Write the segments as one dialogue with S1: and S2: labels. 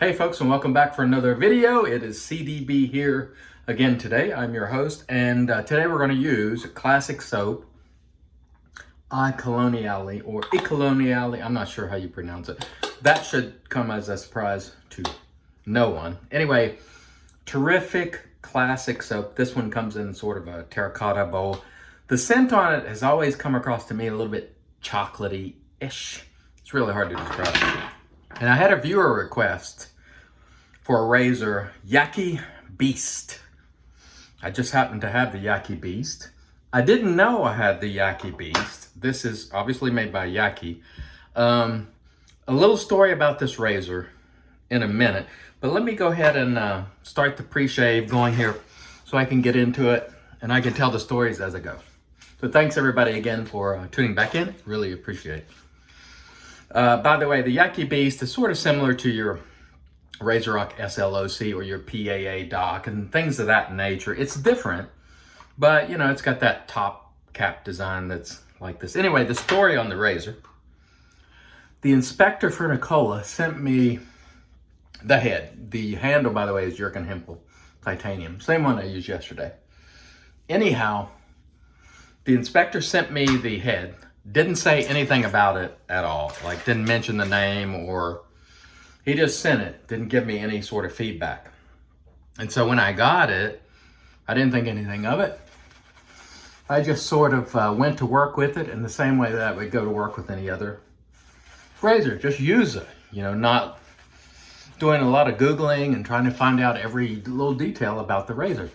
S1: Hey folks, and welcome back for another video. It is CDB here again today. I'm your host, and today we're going to use classic soap, Coloniali or Coloniali. I'm not sure how you pronounce it. That should come as a surprise to no one. Anyway, terrific classic soap. This one comes in sort of a terracotta bowl. The scent on it has always come across to me a little bit chocolatey-ish. It's really hard to describe. And I had a viewer request for a razor, Yaqi Beast. I just happened to have the Yaqi Beast. I didn't know I had the Yaqi Beast. This is obviously made by Yaqi. A little story about this razor in a minute, but let me go ahead and start the pre-shave going here so I can get into it and I can tell the stories as I go. So thanks everybody again for tuning back in. Really appreciate it. By the way, the Yaqi Beast is sort of similar to your RazoRock SLOC or your PAA dock and things of that nature. It's different, but you know, it's got that top cap design that's like this. Anyway, the story on the razor. The inspector for Nicola sent me the head. The handle, by the way, is Hempel titanium. Same one I used yesterday. Anyhow, the inspector sent me the head. Didn't say anything about it at all. Like, didn't mention the name, or he just sent it. Didn't give me any sort of feedback. And so when I got it, I didn't think anything of it. I just sort of went to work with it in the same way that I would go to work with any other razor. Just use it. You know, not doing a lot of Googling and trying to find out every little detail about the razor.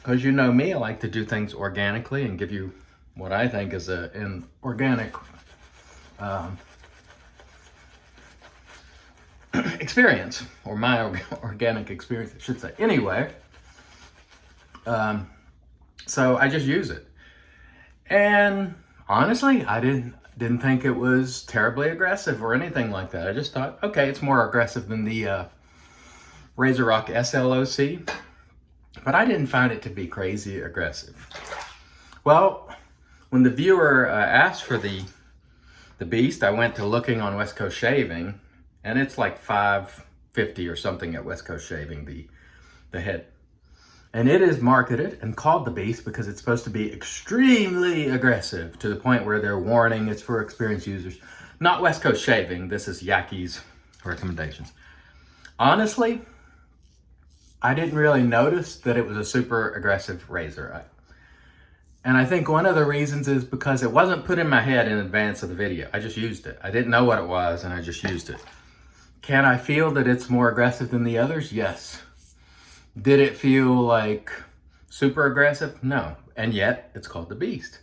S1: Because you know me, I like to do things organically and give you what I think is an organic experience, or my organic experience, I should say. Anyway, so I just use it. And honestly, I didn't think it was terribly aggressive or anything like that. I just thought, okay, it's more aggressive than the RazoRock SLOC, but I didn't find it to be crazy aggressive. Well, when the viewer asked for the Beast, I went to looking on West Coast Shaving, and it's like $5.50 or something at West Coast Shaving, the head. And it is marketed and called the Beast because it's supposed to be extremely aggressive to the point where they're warning it's for experienced users. Not West Coast Shaving. This is Yaqi's recommendations. Honestly, I didn't really notice that it was a super aggressive razor. And I think one of the reasons is because it wasn't put in my head in advance of the video. I just used it. I didn't know what it was, and I just used it. Can I feel that it's more aggressive than the others? Yes. Did it feel like super aggressive? No. And yet, it's called the Beast.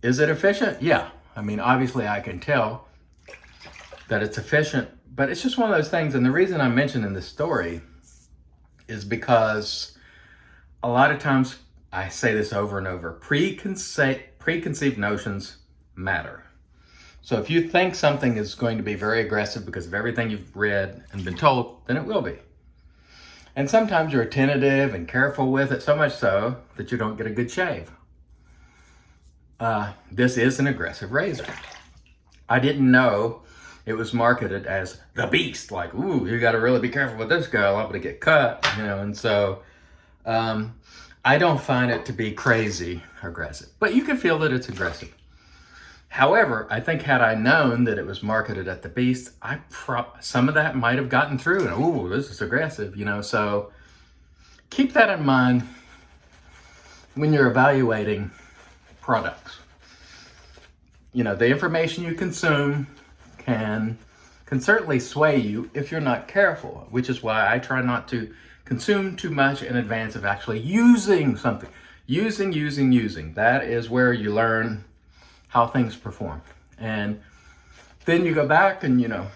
S1: Is it efficient? Yeah. I mean, obviously, I can tell that it's efficient, but it's just one of those things. And the reason I'm mentioning this story is because a lot of times, I say this over and over, preconceived notions matter. So if you think something is going to be very aggressive because of everything you've read and been told, then it will be. And sometimes you're tentative and careful with it, so much so that you don't get a good shave. This is an aggressive razor. I didn't know it was marketed as the Beast. Like, ooh, you got to really be careful with this guy. I'm liable to get cut, you know, and so I don't find it to be crazy aggressive, but you can feel that it's aggressive. However, I think had I known that it was marketed at the Beast, some of that might have gotten through and, ooh, this is aggressive, you know, so keep that in mind when you're evaluating products. You know, the information you consume can certainly sway you if you're not careful, which is why I try not to consume too much in advance of actually using something. Using. That is where you learn how things perform. And then you go back and, you know,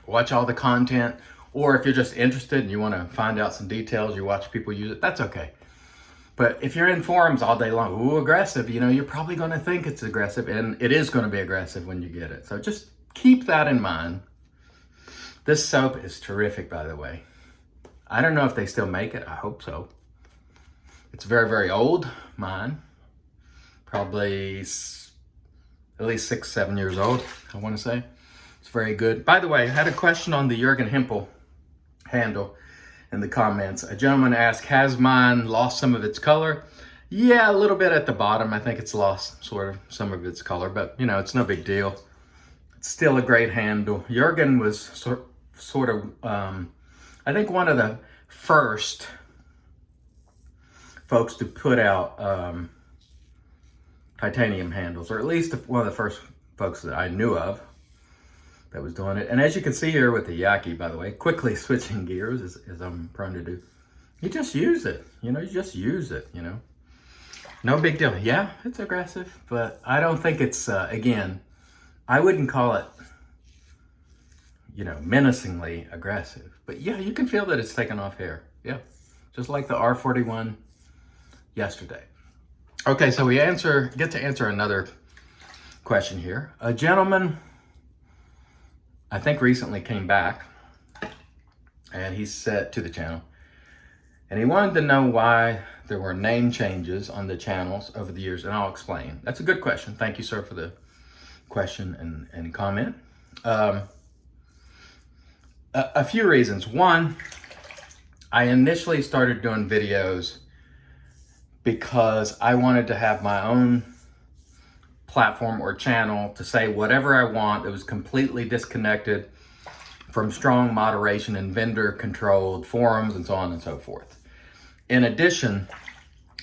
S1: watch all the content. Or if you're just interested and you want to find out some details, you watch people use it, that's okay. But if you're in forums all day long, ooh, aggressive, you know, you're probably going to think it's aggressive, and it is going to be aggressive when you get it. So just keep that in mind. This soap is terrific, by the way. I don't know if they still make it. I hope so. It's very, very old, mine. Probably at least 6-7 years old, I want to say. It's very good. By the way, I had a question on the Jurgen Hempel handle in the comments. A gentleman asked, has mine lost some of its color? Yeah, a little bit at the bottom. I think it's lost sort of some of its color, but you know, it's no big deal. It's still a great handle. Jurgen was sort of, I think one of the first folks to put out titanium handles, or at least one of the first folks that I knew of that was doing it. And as you can see here with the Yaqi, by the way, quickly switching gears as I'm prone to do, you just use it, you know, you just use it, you know. No big deal. Yeah, it's aggressive, but I don't think it's, again, I wouldn't call it, you know, menacingly aggressive. But yeah, you can feel that it's taken off hair. Yeah, just like the R41 yesterday. Okay, so we get to answer another question here. A gentleman, I think recently came back, and he said to the channel, and he wanted to know why there were name changes on the channels over the years, and I'll explain. That's a good question. Thank you, sir, for the question and comment. A few reasons. One, I initially started doing videos because I wanted to have my own platform or channel to say whatever I want that was completely disconnected from strong moderation and vendor controlled forums and so on and so forth. In addition,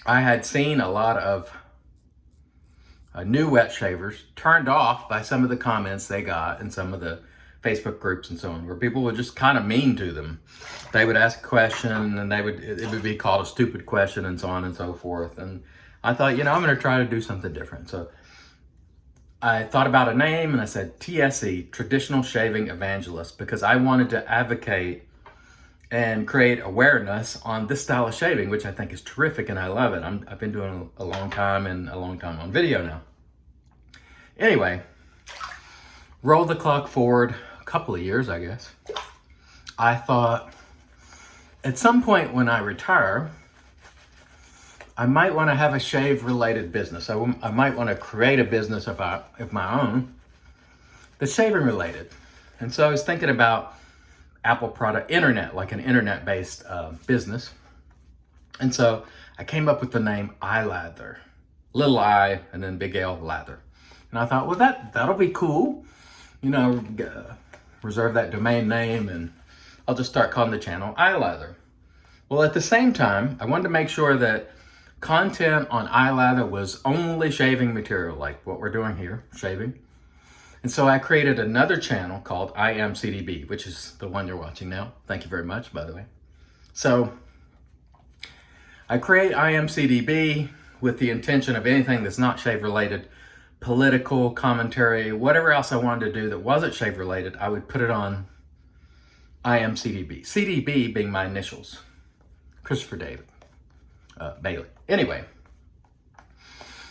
S1: I had seen a lot of new wet shavers turned off by some of the comments they got in some of the Facebook groups and so on, where people were just kind of mean to them. They would ask a question and it would be called a stupid question and so on and so forth. And I thought, you know, I'm going to try to do something different. So I thought about a name and I said TSE, Traditional Shaving Evangelist, because I wanted to advocate and create awareness on this style of shaving, which I think is terrific and I love it. I've been doing a long time and a long time on video now. Anyway, roll the clock forward a couple of years, I guess. I thought at some point when I retire, I might want to have a shave-related business. I might want to create a business of my own that's shaving-related. And so I was thinking about Apple product, internet, like an internet-based business. And so I came up with the name iLather, little I and then big L lather. And I thought, well, that'll be cool. You know, reserve that domain name and I'll just start calling the channel iLather. Well, at the same time, I wanted to make sure that content on iLather was only shaving material, like what we're doing here, shaving. And so I created another channel called I Am CDB, which is the one you're watching now. Thank you very much, by the way. So I create I Am CDB with the intention of anything that's not shave related, political commentary, whatever else I wanted to do that wasn't shave related, I would put it on I Am CDB. CDB being my initials, Christopher David Bailey. Anyway,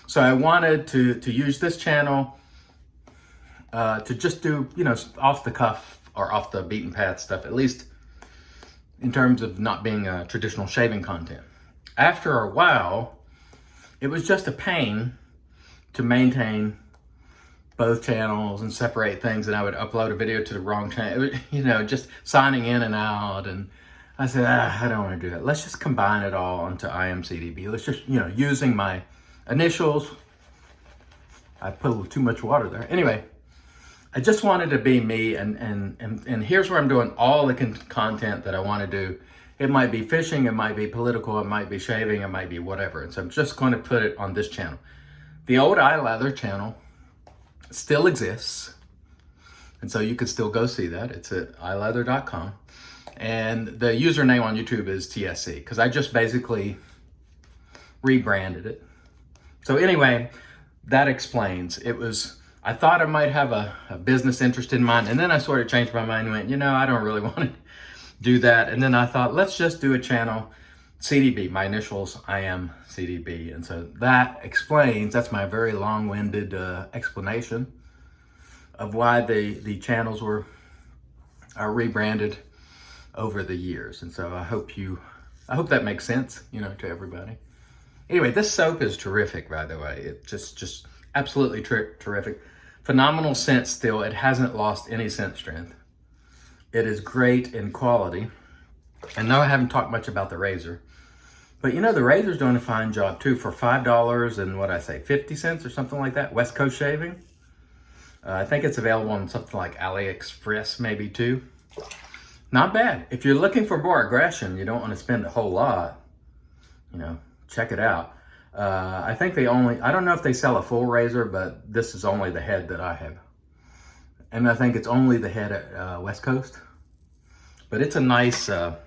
S1: so I wanted to use this channel to just do, you know, off the cuff or off the beaten path stuff, at least in terms of not being traditional shaving content. After a while, it was just a pain to maintain both channels and separate things, and I would upload a video to the wrong channel. It was, you know, just signing in and out, and I said, I don't want to do that. Let's just combine it all into IMCDB. Let's just, you know, using my initials. I put a little too much water there. Anyway, I just wanted to be me, and here's where I'm doing all the content that I want to do. It might be fishing, it might be political, it might be shaving, it might be whatever. And so I'm just going to put it on this channel. The old iLather channel still exists, and so you could still go see that. It's at iLather.com. And the username on YouTube is TSC, because I just basically rebranded it. So anyway, that explains. It was, I thought I might have a business interest in mind, and then I sort of changed my mind and went, you know, I don't really want to do that. And then I thought, let's just do a channel, CDB, my initials, I am CDB. And so that explains, that's my very long-winded explanation of why the channels are rebranded over the years. And so I hope that makes sense, you know, to everybody. Anyway, this soap is terrific, by the way. It's just absolutely terrific. Phenomenal scent still. It hasn't lost any scent strength. It is great in quality. And now I haven't talked much about the razor. But you know, the razor's doing a fine job too. For $5 and what I say, 50 cents or something like that. West Coast Shaving. I think it's available on something like AliExpress maybe too. Not bad. If you're looking for more aggression, you don't want to spend a whole lot, you know, check it out. I think they only, I don't know if they sell a full razor, but this is only the head that I have. And I think it's only the head at West Coast. But it's a nice, I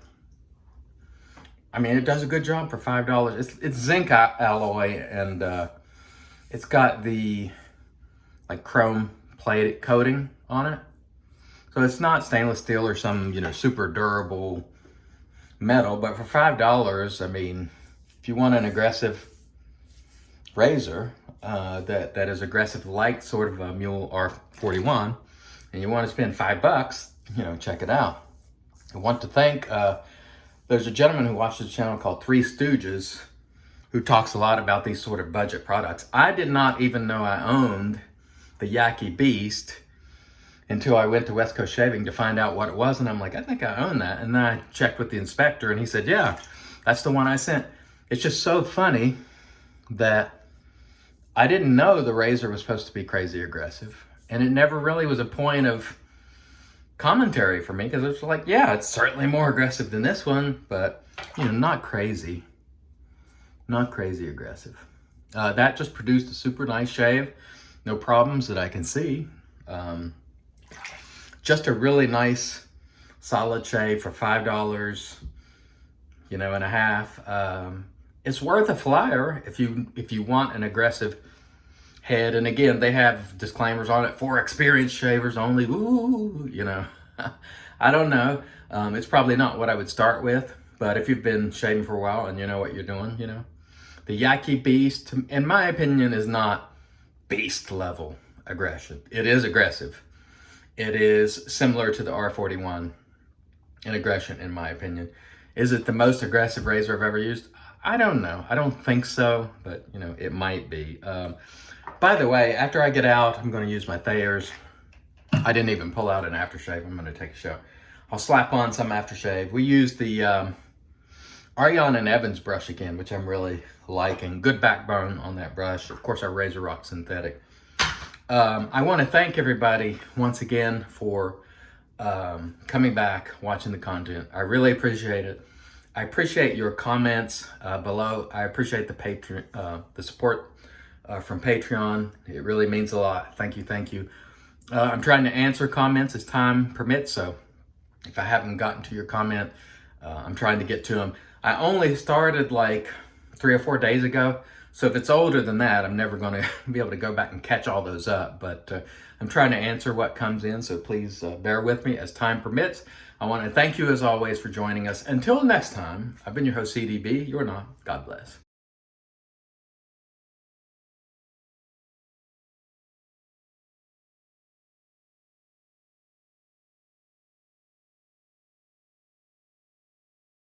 S1: mean, it does a good job for $5. It's zinc alloy, and it's got the like chrome plate coating on it. So it's not stainless steel or some, you know, super durable metal, but for $5, I mean, if you want an aggressive razor that is aggressive like sort of a Mule R41, and you want to spend $5, you know, check it out. I want to thank, there's a gentleman who watches the channel called Three Stooges who talks a lot about these sort of budget products. I did not even know I owned the Yaqi Beast until I went to West Coast Shaving to find out what it was, and I'm like, I think I own that. And then I checked with the inspector, and he said, yeah, that's the one I sent. It's just so funny that I didn't know the razor was supposed to be crazy aggressive, and it never really was a point of commentary for me, because it's like, yeah, it's certainly more aggressive than this one, but, you know, not crazy aggressive. That just produced a super nice shave. No problems that I can see. Just a really nice, solid shave for $5, you know, and a half. It's worth a flyer if you want an aggressive head. And again, they have disclaimers on it for experienced shavers only. Ooh, you know, I don't know. It's probably not what I would start with, but if you've been shaving for a while and you know what you're doing, you know, the Yaqui Beast, in my opinion, is not beast level aggression. It is aggressive. It is similar to the R41 in aggression, in my opinion. Is it the most aggressive razor I've ever used? I don't know. I don't think so, but you know, it might be. By the way, after I get out, I'm going to use my Thayers. I didn't even pull out an aftershave. I'm going to take a shower. I'll slap on some aftershave. We used the Ariane and Evans brush again, which I'm really liking. Good backbone on that brush. Of course, our Razor Rock synthetic. I want to thank everybody once again for coming back, watching the content. I really appreciate it. I appreciate your comments below. I appreciate the support from Patreon. It really means a lot. Thank you, thank you. I'm trying to answer comments as time permits, so if I haven't gotten to your comment, I'm trying to get to them. I only started like 3 or 4 days ago, so if it's older than that, I'm never going to be able to go back and catch all those up. But I'm trying to answer what comes in, so please bear with me as time permits. I want to thank you as always for joining us. Until next time, I've been your host, CDB. You're not. God bless.